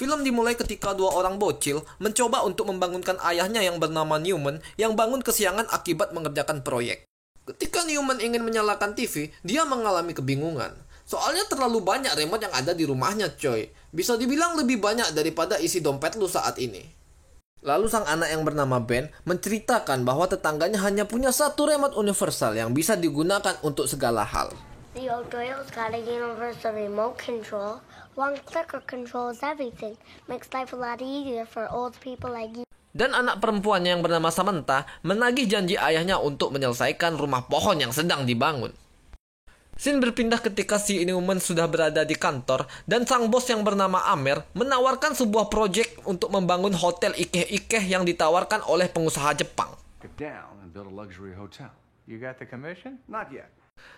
Film dimulai ketika dua orang bocil mencoba untuk membangunkan ayahnya yang bernama Newman yang bangun kesiangan akibat mengerjakan proyek. Ketika Newman ingin menyalakan TV, dia mengalami kebingungan. Soalnya terlalu banyak remote yang ada di rumahnya, coy. Bisa dibilang lebih banyak daripada isi dompet lu saat ini. Lalu sang anak yang bernama Ben menceritakan bahwa tetangganya hanya punya satu remote universal yang bisa digunakan untuk segala hal. The old girl's got a universal remote control. One clicker controls everything. Makes life a lot easier for old people like you. Dan anak perempuannya yang bernama Samantha menagih janji ayahnya untuk menyelesaikan rumah pohon yang sedang dibangun. Scene berpindah ketika si Newman sudah berada di kantor dan sang bos yang bernama Amer menawarkan sebuah proyek untuk membangun hotel ikeh-ikeh yang ditawarkan oleh pengusaha Jepang.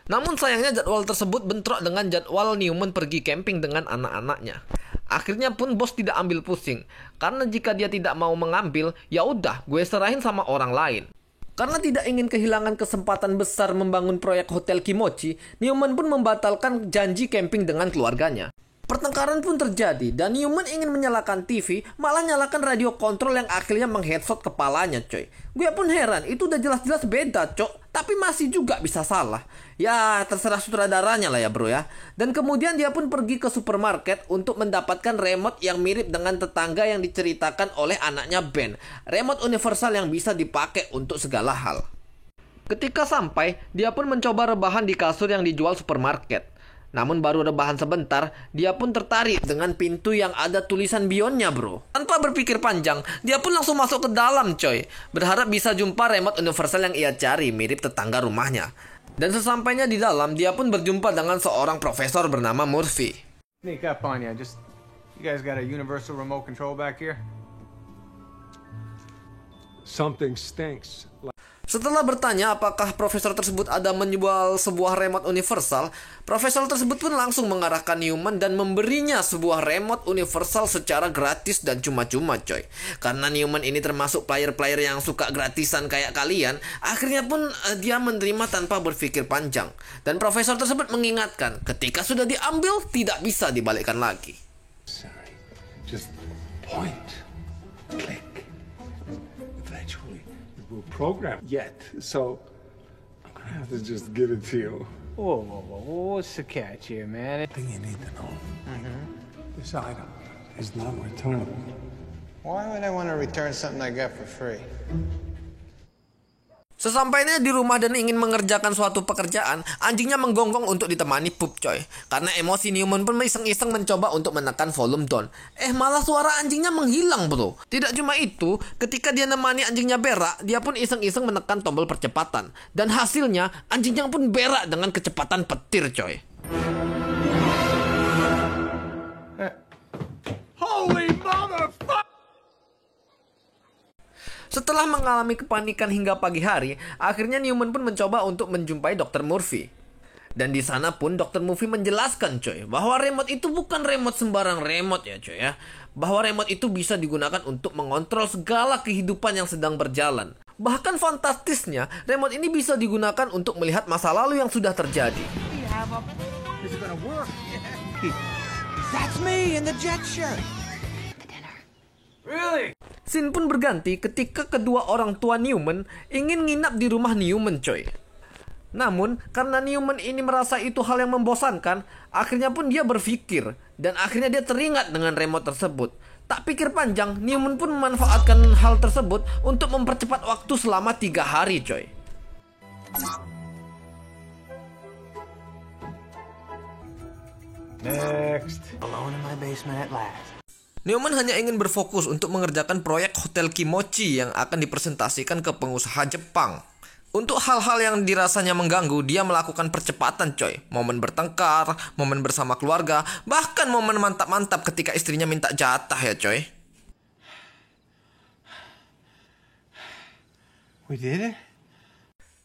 Namun sayangnya jadwal tersebut bentrok dengan jadwal Newman pergi camping dengan anak-anaknya. Akhirnya pun bos tidak ambil pusing, karena jika dia tidak mau mengambil, ya udah gue serahin sama orang lain. Karena tidak ingin kehilangan kesempatan besar membangun proyek hotel Kimochi, Newman pun membatalkan janji camping dengan keluarganya. Pertengkaran pun terjadi dan Newman ingin menyalakan TV, malah nyalakan radio kontrol yang akhirnya mengheadshot kepalanya, coy. Gue pun heran, itu udah jelas-jelas beda, cok, tapi masih juga bisa salah. Ya, terserah sutradaranya lah ya, bro ya. Dan kemudian dia pun pergi ke supermarket untuk mendapatkan remote yang mirip dengan tetangga yang diceritakan oleh anaknya Ben. Remote universal yang bisa dipakai untuk segala hal. Ketika sampai, dia pun mencoba rebahan di kasur yang dijual supermarket. Namun baru rebahan sebentar, dia pun tertarik dengan pintu yang ada tulisan Beyond-nya, bro. Tanpa berpikir panjang, dia pun langsung masuk ke dalam, coy. Berharap bisa jumpa remote universal yang ia cari, mirip tetangga rumahnya. Dan sesampainya di dalam, dia pun berjumpa dengan seorang profesor bernama Murphy. Sneak up on ya, you guys got a universal remote control back here? Something stinks. Setelah bertanya apakah profesor tersebut ada menjual sebuah remote universal, profesor tersebut pun langsung mengarahkan Newman dan memberinya sebuah remote universal secara gratis dan cuma-cuma, coy. Karena Newman ini termasuk player-player yang suka gratisan kayak kalian, akhirnya pun dia menerima tanpa berpikir panjang. Dan profesor tersebut mengingatkan, ketika sudah diambil tidak bisa dibalikkan lagi. Sorry, just point, click. Program yet, so I'm gonna have to just give it to you. Whoa, what's the catch here, man? The thing you need to know. This item is not returnable. Why would I want to return something I got for free? Sesampainya di rumah dan ingin mengerjakan suatu pekerjaan, anjingnya menggonggong untuk ditemani pup, coy. Karena emosi, Newman pun iseng-iseng mencoba untuk menekan volume down. Malah suara anjingnya menghilang, bro. Tidak cuma itu, ketika dia nemani anjingnya berak, dia pun iseng-iseng menekan tombol percepatan. Dan hasilnya, anjingnya pun berak dengan kecepatan petir, coy. Holy motherfucker! Setelah mengalami kepanikan hingga pagi hari, akhirnya Newman pun mencoba untuk menjumpai Dr. Murphy. Dan di sana pun Dr. Murphy menjelaskan, coy, bahwa remote itu bukan remote sembarang remote ya, coy ya. Bahwa remote itu bisa digunakan untuk mengontrol segala kehidupan yang sedang berjalan. Bahkan fantastisnya, remote ini bisa digunakan untuk melihat masa lalu yang sudah terjadi. That's me in the jet shirt. Really? Scene pun berganti ketika kedua orang tua Newman ingin nginap di rumah Newman, coy. Namun, karena Newman ini merasa itu hal yang membosankan, akhirnya pun dia berpikir, dan akhirnya dia teringat dengan remote tersebut. Tak pikir panjang, Newman pun memanfaatkan hal tersebut untuk mempercepat waktu selama 3 hari, coy. Next. Alone in my basement at last. Newman hanya ingin berfokus untuk mengerjakan proyek Hotel Kimochi yang akan dipresentasikan ke pengusaha Jepang. Untuk hal-hal yang dirasanya mengganggu, dia melakukan percepatan, coy. Momen bertengkar, momen bersama keluarga, bahkan momen mantap-mantap ketika istrinya minta jatah ya, coy. We did it?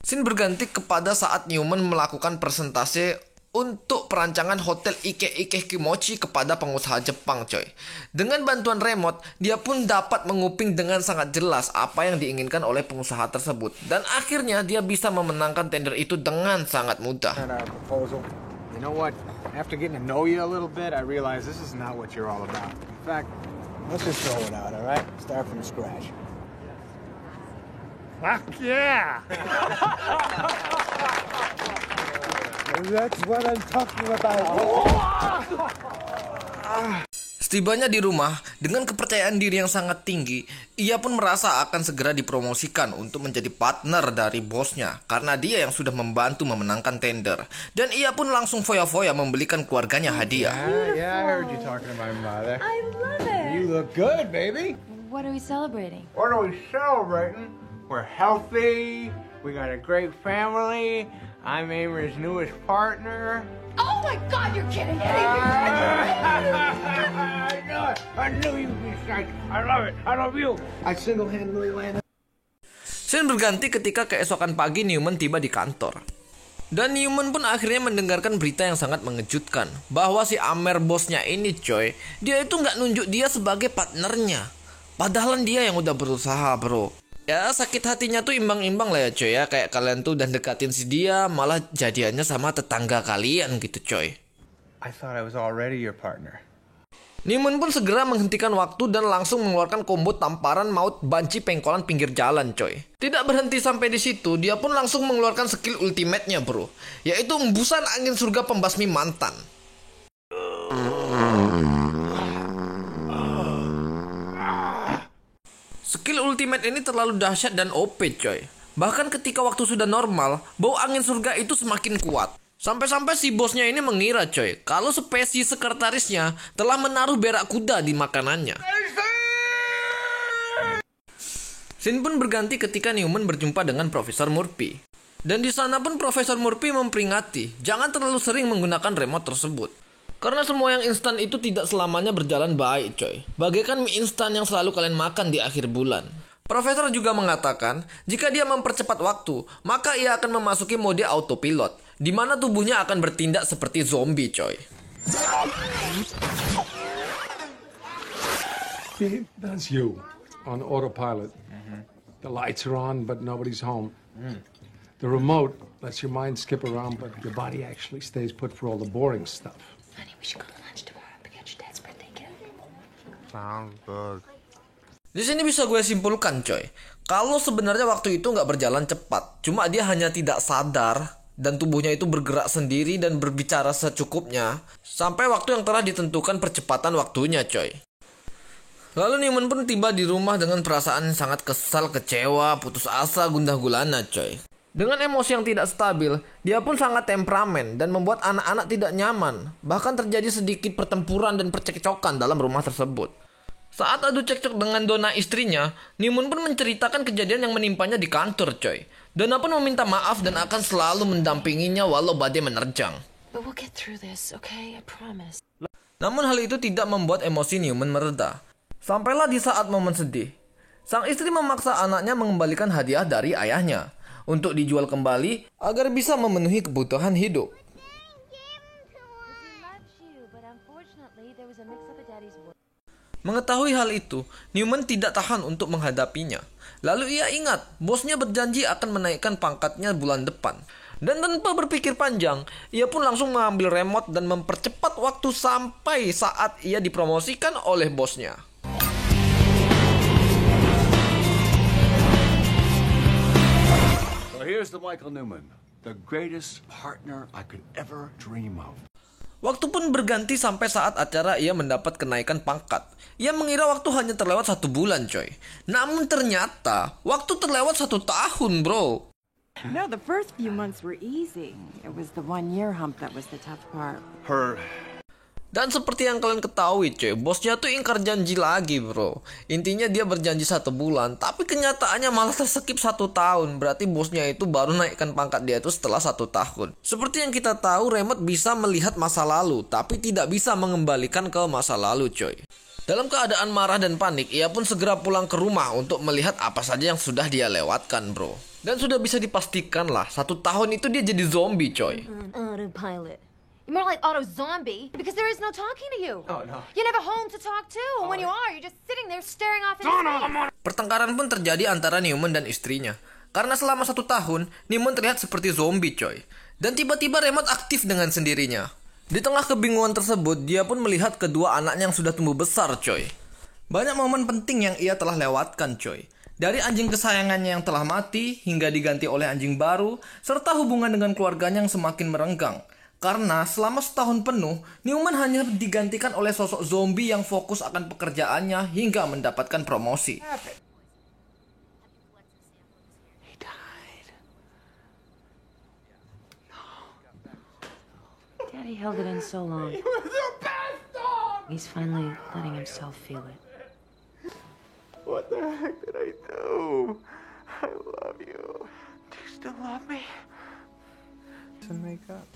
Scene berganti kepada saat Newman melakukan presentasi untuk perancangan hotel Ike-Ike Kimochi kepada pengusaha Jepang, coy. Dengan bantuan remote, dia pun dapat menguping dengan sangat jelas apa yang diinginkan oleh pengusaha tersebut. Dan akhirnya dia bisa memenangkan tender itu dengan sangat mudah. You know what? After getting to know you a little bit, I realize this is not what you're all about. In fact, Let's just throw it out, all right? Start from scratch. Fuck yeah! That's what I'm talking about. Setibanya di rumah, dengan kepercayaan diri yang sangat tinggi, ia pun merasa akan segera dipromosikan untuk menjadi partner dari bosnya karena dia yang sudah membantu memenangkan tender. Dan ia pun langsung foya-foya membelikan keluarganya hadiah. Yeah, I heard you talking to my mother. I love it. You look good, baby. What are we celebrating? What are we celebrating? We're healthy. We got a great family. I'm Amer's newest partner. Oh my God, you're kidding me! I knew you'd be psyched. I love it. I love you. I single-handedly landed. Scene berganti ketika keesokan pagi Newman tiba di kantor. Dan Newman pun akhirnya mendengarkan berita yang sangat mengejutkan. Bahwa si Amer bosnya ini coy, dia itu nggak nunjuk dia sebagai partnernya. Padahal dia yang udah berusaha bro. Ya sakit hatinya tuh imbang-imbang lah ya coy ya. Kayak kalian tuh udah dekatin si dia, malah jadiannya sama tetangga kalian gitu coy. I thought I was already your partner. Newman pun segera menghentikan waktu dan langsung mengeluarkan combo tamparan maut banci pengkolan pinggir jalan coy. Tidak berhenti sampai di situ, dia pun langsung mengeluarkan skill ultimate-nya bro. Yaitu embusan angin surga pembasmi mantan. Skill ultimate ini terlalu dahsyat dan OP coy. Bahkan ketika waktu sudah normal, bau angin surga itu semakin kuat. Sampai-sampai si bosnya ini mengira coy, kalau spesies sekretarisnya telah menaruh berak kuda di makanannya. Scene pun berganti ketika Newman berjumpa dengan Profesor Murphy. Dan di sana pun Profesor Murphy memperingati, jangan terlalu sering menggunakan remote tersebut. Karena semua yang instan itu tidak selamanya berjalan baik coy. Bagaikan mie instan yang selalu kalian makan di akhir bulan. Profesor juga mengatakan, jika dia mempercepat waktu, maka ia akan memasuki mode autopilot, di mana tubuhnya akan bertindak seperti zombie coy. That's you on autopilot. The lights are on, but nobody's home. The remote lets your mind skip around, but your body actually stays put for all the boring stuff. Honey, we should go to lunch tomorrow to get your dad's birthday gift. Sounds good. Di sini bisa gue simpulkan coy, kalau sebenarnya waktu itu nggak berjalan cepat, cuma dia hanya tidak sadar dan tubuhnya itu bergerak sendiri dan berbicara secukupnya sampai waktu yang telah ditentukan percepatan waktunya coy. Lalu Newman pun tiba di rumah dengan perasaan sangat kesal, kecewa, putus asa, gundah gulana coy. Dengan emosi yang tidak stabil, dia pun sangat temperamen dan membuat anak-anak tidak nyaman. Bahkan terjadi sedikit pertempuran dan percekcokan dalam rumah tersebut. Saat adu cekcok dengan Donna istrinya, Newman pun menceritakan kejadian yang menimpanya di kantor coy. Donna pun meminta maaf dan akan selalu mendampinginya walau badai menerjang. But we'll get through this, okay? I promise. Namun hal itu tidak membuat emosi Newman mereda. Sampailah di saat momen sedih. Sang istri memaksa anaknya mengembalikan hadiah dari ayahnya untuk dijual kembali agar bisa memenuhi kebutuhan hidup. Mengetahui hal itu, Newman tidak tahan untuk menghadapinya. Lalu ia ingat, bosnya berjanji akan menaikkan pangkatnya bulan depan. Dan tanpa berpikir panjang, ia pun langsung mengambil remote dan mempercepat waktu sampai saat ia dipromosikan oleh bosnya. So here's the Michael Newman, the greatest partner I could ever dream of. Waktu pun berganti sampai saat acara ia mendapat kenaikan pangkat. Ia mengira waktu hanya terlewat 1 bulan coy. Namun ternyata waktu terlewat 1 tahun bro. No, the first few months were easy. It was the 1-year hump that was the tough part. Dan seperti yang kalian ketahui coy, bosnya tuh ingkar janji lagi bro. Intinya dia berjanji 1 bulan, tapi kenyataannya malah terskip 1 tahun. Berarti bosnya itu baru naikkan pangkat dia itu setelah 1 tahun. Seperti yang kita tahu, remote bisa melihat masa lalu, tapi tidak bisa mengembalikan ke masa lalu coy. Dalam keadaan marah dan panik, ia pun segera pulang ke rumah untuk melihat apa saja yang sudah dia lewatkan bro. Dan sudah bisa dipastikan lah, 1 tahun itu dia jadi zombie coy. Autopilot. You're more like auto-zombie because there is no talking to you. Oh, no. You never home to talk to. And when you are, you're just sitting there staring off into space. Pertengkaran pun terjadi antara Newman dan istrinya. Karena selama 1 tahun, Newman terlihat seperti zombie coy. Dan tiba-tiba remote aktif dengan sendirinya. Di tengah kebingungan tersebut, dia pun melihat kedua anaknya yang sudah tumbuh besar coy. Banyak momen penting yang ia telah lewatkan, coy. Dari anjing kesayangannya yang telah mati, hingga diganti oleh anjing baru, serta hubungan dengan keluarganya yang semakin merenggang. Karena selama setahun penuh, Newman hanya digantikan oleh sosok zombie yang fokus akan pekerjaannya hingga mendapatkan promosi. Daddy held it in so long. He was the best dog! He's finally letting himself feel it. What the heck did I do? I love you. Do you still love me? To make up.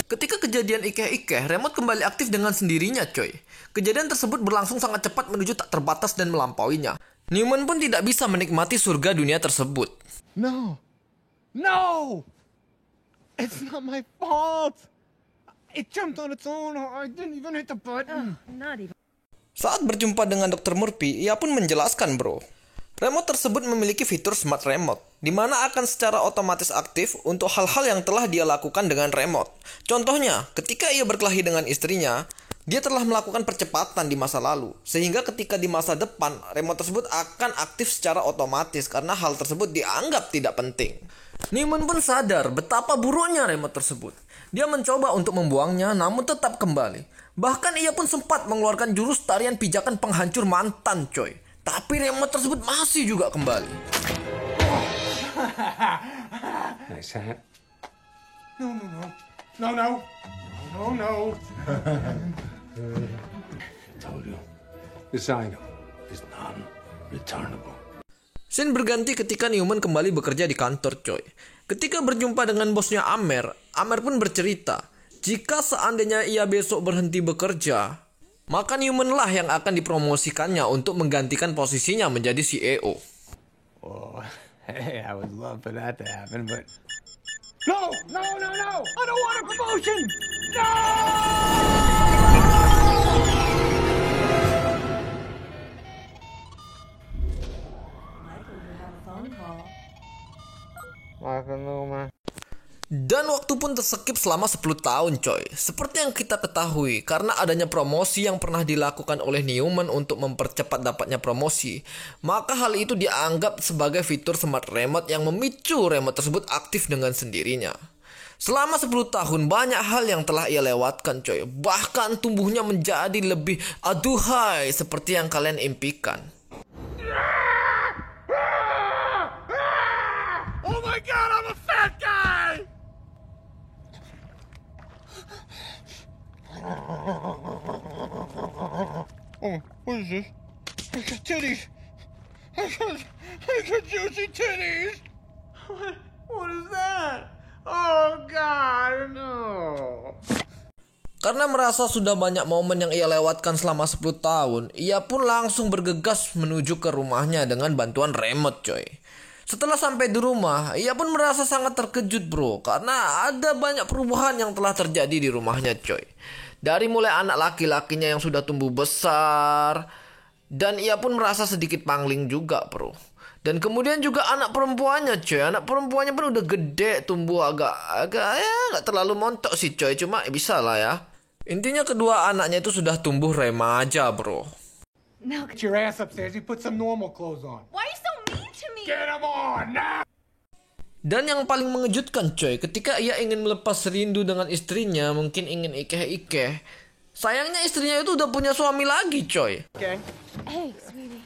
Ketika kejadian ikeh-ikeh, remote kembali aktif dengan sendirinya, coy. Kejadian tersebut berlangsung sangat cepat menuju tak terbatas dan melampauinya. Newman pun tidak bisa menikmati surga dunia tersebut. No! No! It's not my fault! It jumped on its own. I didn't even hit the button. Not even. Saat berjumpa dengan Dr. Murphy, ia pun menjelaskan, bro. Remote tersebut memiliki fitur smart remote, di mana akan secara otomatis aktif untuk hal-hal yang telah dia lakukan dengan remote. Contohnya, ketika ia berkelahi dengan istrinya, dia telah melakukan percepatan di masa lalu, sehingga ketika di masa depan, remote tersebut akan aktif secara otomatis karena hal tersebut dianggap tidak penting. Newman pun sadar betapa buruknya remote tersebut. Dia mencoba untuk membuangnya, namun tetap kembali. Bahkan ia pun sempat mengeluarkan jurus tarian pijakan penghancur mantan, coy. Tapi remote tersebut masih juga kembali. Nice hat. No, no, no. No, no. No, no. I told you. This item is non-returnable. Scene berganti ketika Newman kembali bekerja di kantor, coy. Ketika berjumpa dengan bosnya Amer pun bercerita, jika seandainya ia besok berhenti bekerja, maka Newman lah yang akan dipromosikannya untuk menggantikan posisinya menjadi CEO. Oh, hey, I would love for that to happen, but... No! No, no, no! I don't want a promotion! No! Michael Newman. Dan waktu pun terskip selama 10 tahun, coy. Seperti yang kita ketahui, karena adanya promosi yang pernah dilakukan oleh Newman untuk mempercepat dapatnya promosi, maka hal itu dianggap sebagai fitur smart remote yang memicu remote tersebut aktif dengan sendirinya. Selama 10 tahun, banyak hal yang telah ia lewatkan, coy. Bahkan tumbuhnya menjadi lebih aduhai seperti yang kalian impikan. Oh my god, I'm a fat guy! Oh, what is this? I got titties! I got juicy titties! What is that? Oh god, no! Karena merasa sudah banyak momen yang ia lewatkan selama 10 tahun, ia pun langsung bergegas menuju ke rumahnya dengan bantuan remote, coy. Setelah sampai di rumah, ia pun merasa sangat terkejut, bro, karena ada banyak perubahan yang telah terjadi di rumahnya, coy. Dari mulai anak laki-lakinya yang sudah tumbuh besar, dan ia pun merasa sedikit pangling juga, bro. Dan kemudian juga anak perempuannya, coy. Anak perempuannya pun udah gede, tumbuh agak nggak terlalu montok sih, coy. Cuma bisa lah ya. Intinya kedua anaknya itu sudah tumbuh remaja, bro. No. Get your ass upstairs, you put some normal clothes on. Why are you so mean to me? Get them on, now! Dan yang paling mengejutkan, coy, ketika ia ingin melepas rindu dengan istrinya, mungkin ingin ikeh-ikeh, sayangnya istrinya itu udah punya suami lagi, coy. Okay. Hey, sweetie.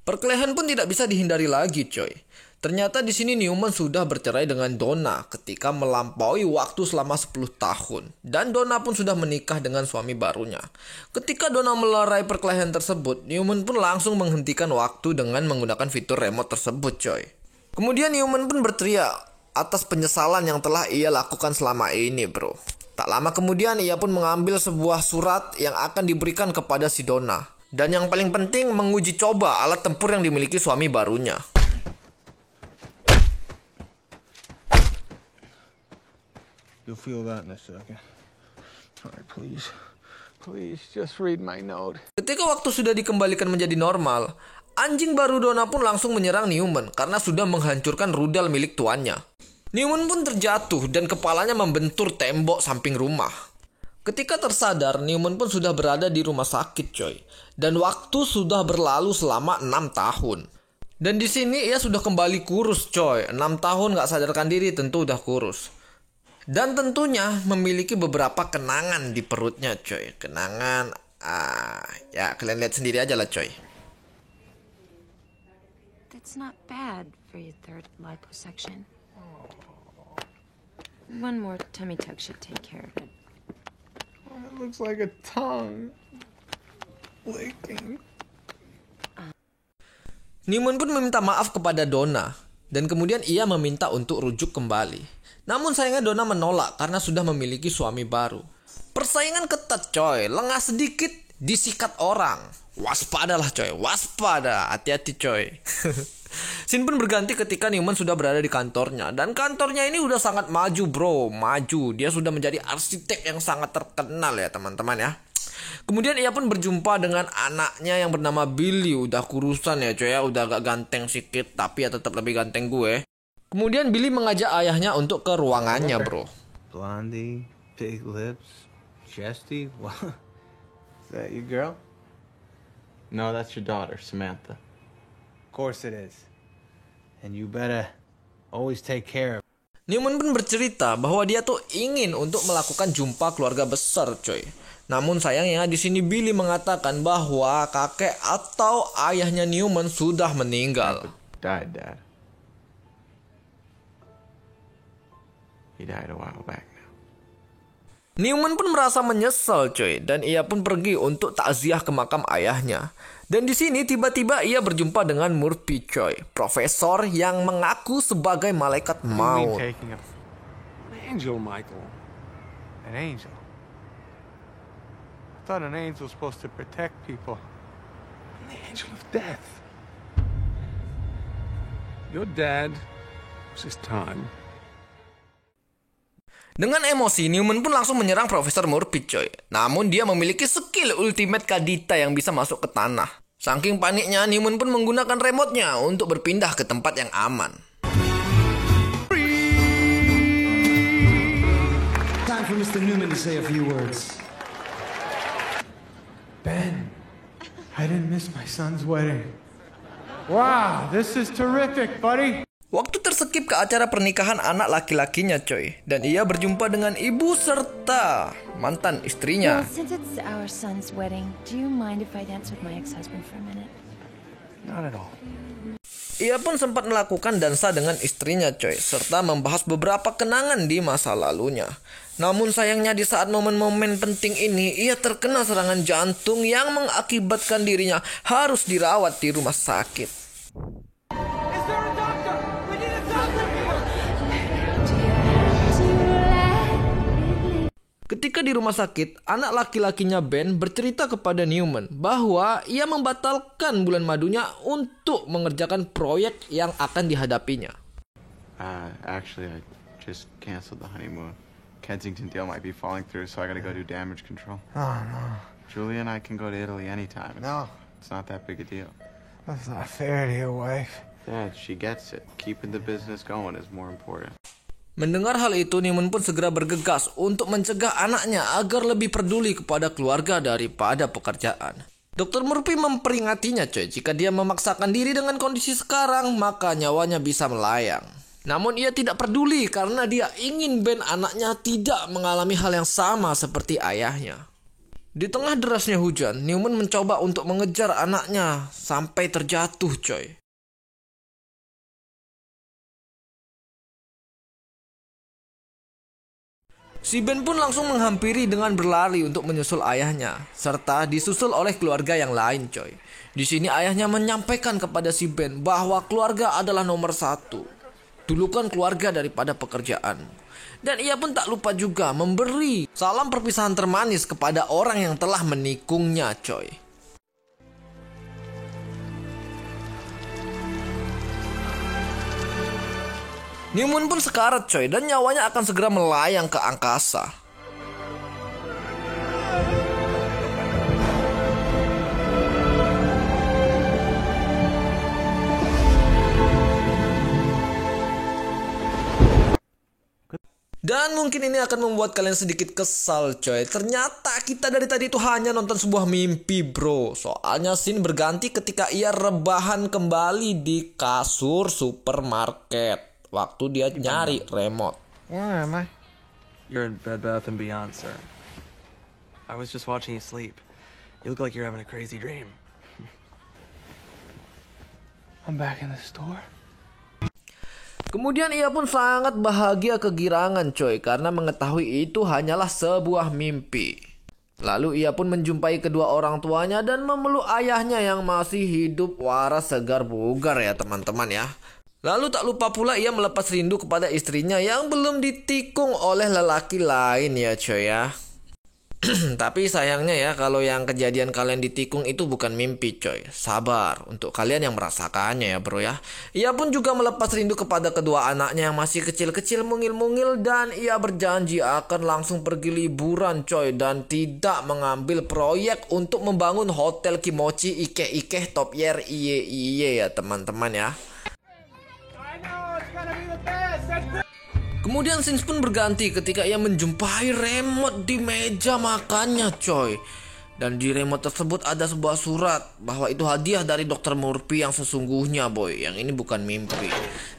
Perkelahian pun tidak bisa dihindari lagi, coy. Ternyata di sini Newman sudah bercerai dengan Donna ketika melampaui waktu selama 10 tahun. Dan Donna pun sudah menikah dengan suami barunya. Ketika Donna melerai perkelahian tersebut, Newman pun langsung menghentikan waktu dengan menggunakan fitur remote tersebut, coy. Kemudian Newman pun berteriak atas penyesalan yang telah ia lakukan selama ini, bro. Tak lama kemudian ia pun mengambil sebuah surat yang akan diberikan kepada si Donna. Dan yang paling penting menguji coba alat tempur yang dimiliki suami barunya. You'll feel that in a second. All right, please, just read my note. Ketika waktu sudah dikembalikan menjadi normal, Anjing baru Donna pun langsung menyerang Newman karena sudah menghancurkan rudal milik tuannya. Newman pun terjatuh dan kepalanya membentur tembok samping rumah. Ketika tersadar, Newman pun sudah berada di rumah sakit, coy. Dan waktu sudah berlalu selama 6 tahun. Dan di sini ia sudah kembali kurus, coy. 6 tahun gak sadarkan diri, tentu udah kurus. Dan tentunya memiliki beberapa kenangan di perutnya, coy. Kenangan, ya kalian lihat sendiri aja lah, coy. That's not bad for your third liposuction. One more tummy tuck should take care of it. It looks like a tongue licking. Newman pun meminta maaf kepada Donna. Dan kemudian ia meminta untuk rujuk kembali. Namun sayangnya Donna menolak karena sudah memiliki suami baru. Persaingan ketat, coy. Lengah sedikit disikat orang. Waspadalah, coy. Waspada. Hati-hati, coy. Scene pun berganti ketika Newman sudah berada di kantornya. Dan kantornya ini udah sangat maju, bro. Maju. Dia sudah menjadi arsitek yang sangat terkenal ya, teman-teman ya. Kemudian ia pun berjumpa dengan anaknya yang bernama Billy. Udah kurusan ya, coy ya. Udah agak ganteng sedikit, tapi ya tetap lebih ganteng gue. Kemudian Billy mengajak ayahnya untuk ke ruangannya, bro. Blondie, big lips, chesty. What? Is that your girl? No, that's your daughter, Samantha. Of course it is. And you better always take care of. Newman pun bercerita bahwa dia tuh ingin untuk melakukan jumpa keluarga besar, coy. Namun sayangnya di sini Billy mengatakan bahwa kakek atau ayahnya Newman sudah meninggal. Died, Dad. He died a while back now. Newman pun merasa menyesal, coy, dan ia pun pergi untuk takziah ke makam ayahnya. Dan di sini tiba-tiba ia berjumpa dengan Murphy, coy, profesor yang mengaku sebagai malaikat maut. Taking An angel, Michael. an angel. I thought an angel's supposed to protect people. The angel of death. Your dad was his time. Dengan emosi, Newman pun langsung menyerang Profesor Murphy, coy. Namun dia memiliki skill ultimate Kadita yang bisa masuk ke tanah. Saking paniknya, Newman pun menggunakan remote-nya untuk berpindah ke tempat yang aman. Time for Mr. Newman to say a few words. Ben, I didn't miss my son's wedding. Wow, this is terrific, buddy. Waktu terskip ke acara pernikahan anak laki-lakinya, coy. Dan ia berjumpa dengan ibu serta mantan istrinya. Well, since it's our son's wedding, do you mind if I dance with my ex-husband for a minute? Not at all. Ia pun sempat melakukan dansa dengan istrinya, coy. Serta membahas beberapa kenangan di masa lalunya. Namun sayangnya di saat momen-momen penting ini, ia terkena serangan jantung yang mengakibatkan dirinya harus dirawat di rumah sakit. Ketika di rumah sakit, anak laki-lakinya Ben bercerita kepada Newman bahwa ia membatalkan bulan madunya untuk mengerjakan proyek yang akan dihadapinya. Actually, I just canceled the honeymoon. Kensington deal might be falling through, so I gotta go do damage control. Oh, no. Julia and I can go to Italy anytime. No. It's not that big a deal. That's not fair to your wife. Dad, she gets it. Keeping the business going is more important. Mendengar hal itu, Newman pun segera bergegas untuk mencegah anaknya agar lebih peduli kepada keluarga daripada pekerjaan. Dr. Murphy memperingatinya, coy, jika dia memaksakan diri dengan kondisi sekarang, maka nyawanya bisa melayang. Namun ia tidak peduli karena dia ingin Ben anaknya tidak mengalami hal yang sama seperti ayahnya. Di tengah derasnya hujan, Newman mencoba untuk mengejar anaknya sampai terjatuh, coy. Si Ben pun langsung menghampiri dengan berlari untuk menyusul ayahnya, serta disusul oleh keluarga yang lain, coy. Di sini ayahnya menyampaikan kepada si Ben bahwa keluarga adalah nomor satu. Dulukan keluarga daripada pekerjaan. Dan ia pun tak lupa juga memberi salam perpisahan termanis kepada orang yang telah menikungnya, coy. Newman pun sekarat, coy, dan nyawanya akan segera melayang ke angkasa. mungkin ini akan membuat kalian sedikit kesal coy. Ternyata kita dari tadi itu hanya nonton sebuah mimpi bro. Soalnya scene berganti ketika ia rebahan kembali di kasur supermarket waktu dia nyari remote. Where am I? You're in Bed Bath & Beyond, sir. I was just watching you sleep. You look like you're having a crazy dream. I'm back in the store. Kemudian ia pun sangat bahagia kegirangan coy karena mengetahui itu hanyalah sebuah mimpi. Lalu ia pun menjumpai kedua orang tuanya dan memeluk ayahnya yang masih hidup waras segar bugar ya teman-teman ya. Lalu tak lupa pula ia melepas rindu kepada istrinya yang belum ditikung oleh lelaki lain ya coy ya. Tapi sayangnya ya kalau yang kejadian kalian ditikung itu bukan mimpi coy. Sabar untuk kalian yang merasakannya ya bro ya. Ia pun juga melepas rindu kepada kedua anaknya yang masih kecil-kecil mungil-mungil. Dan ia berjanji akan langsung pergi liburan coy. Dan tidak mengambil proyek untuk membangun hotel Kimochi Ike-Ike Top Year Iye ya teman-teman ya. Kemudian scenes pun berganti ketika ia menjumpai remote di meja makannya coy. Dan di remote tersebut ada sebuah surat bahwa itu hadiah dari Dr. Murphy yang sesungguhnya boy. Yang ini bukan mimpi.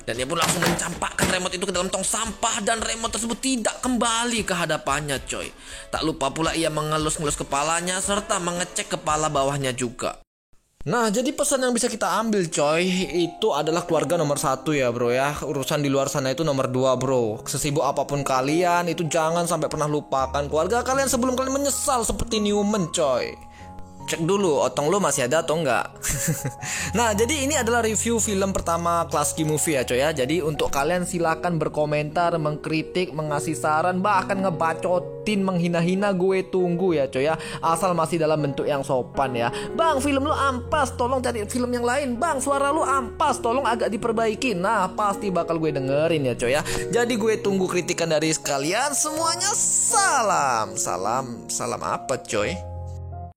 Dan ia pun langsung mencampakkan remote itu ke dalam tong sampah. Dan remote tersebut tidak kembali ke hadapannya coy. Tak lupa pula ia mengelus-ngelus kepalanya serta mengecek kepala bawahnya juga. Nah, jadi pesan yang bisa kita ambil coy, itu adalah keluarga nomor 1 ya bro ya. Urusan di luar sana itu nomor 2 bro. Sesibuk apapun kalian, itu jangan sampai pernah lupakan keluarga kalian sebelum kalian menyesal seperti Newman coy. Cek dulu otong lo masih ada atau enggak. Nah, jadi ini adalah review film pertama Klasky Movie ya coy ya. Jadi untuk kalian silakan berkomentar, mengkritik, mengasih saran, bahkan ngebacotin, menghina-hina, gue tunggu ya coy ya. Asal masih dalam bentuk yang sopan ya. Bang, film lu ampas, tolong cari film yang lain. Bang, suara lu ampas, tolong agak diperbaiki. Nah, pasti bakal gue dengerin ya coy ya. Jadi gue tunggu kritikan dari kalian semuanya. Salam apa coy?